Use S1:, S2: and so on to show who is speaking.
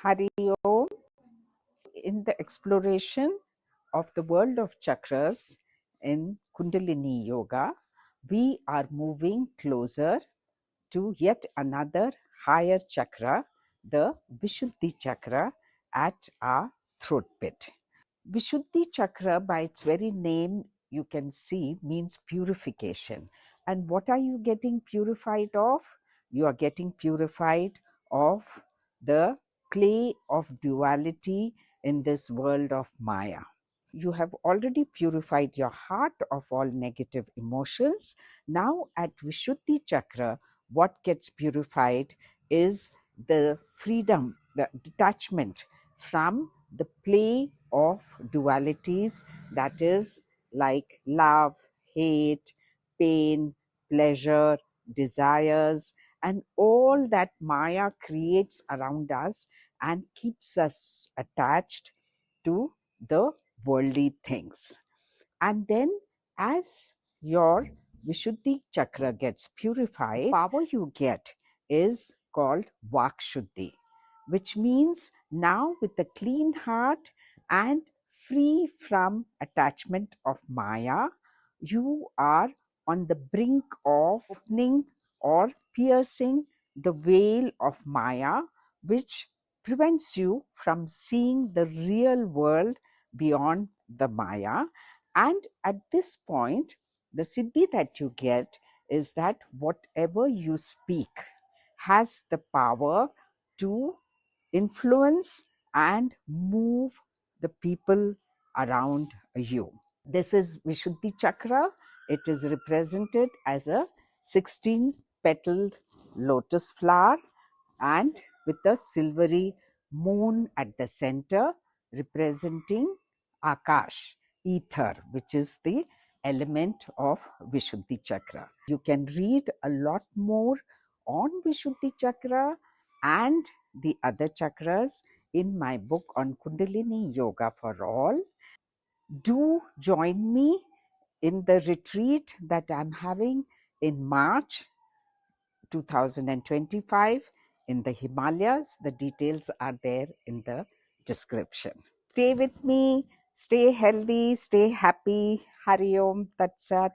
S1: Hari Om. In the exploration of the world of chakras in Kundalini Yoga, we are moving closer to yet another higher chakra, the VishuddhiChakra at our throat pit. VishuddhiChakra, by its very name, you can see, means purification. And what are you getting purified of? You are getting purified of the clay of duality in this world of Maya. You have already purified your heart of all negative emotions. Now, at Vishuddhi Chakra, what gets purified is the freedom, the detachment from the play of dualities, that is, like love, hate, pain, pleasure, desires, and all that Maya creates around us and keeps us attached to the worldly things. And then, as your Vishuddhi chakra gets purified, the power you get is called Vakshuddhi, which means now with a clean heart and free from attachment of Maya, you are on the brink of opening or piercing the veil of Maya, which prevents you from seeing the real world beyond the Maya. And at this point, the siddhi that you get is that whatever you speak has the power to influence and move the people around you. This is Vishuddhi Chakra. It is represented as a 16 petaled lotus flower and with a silvery moon at the center, representing Akash, ether, which is the element of Vishuddhi Chakra. You can read a lot more on Vishuddhi Chakra and the other chakras in my book on Kundalini Yoga for All. Do join me in the retreat that I'm having in March 2025 in the Himalayas. The details are there in the description. Stay with me, stay healthy, stay happy. Hari Om Tat Sat.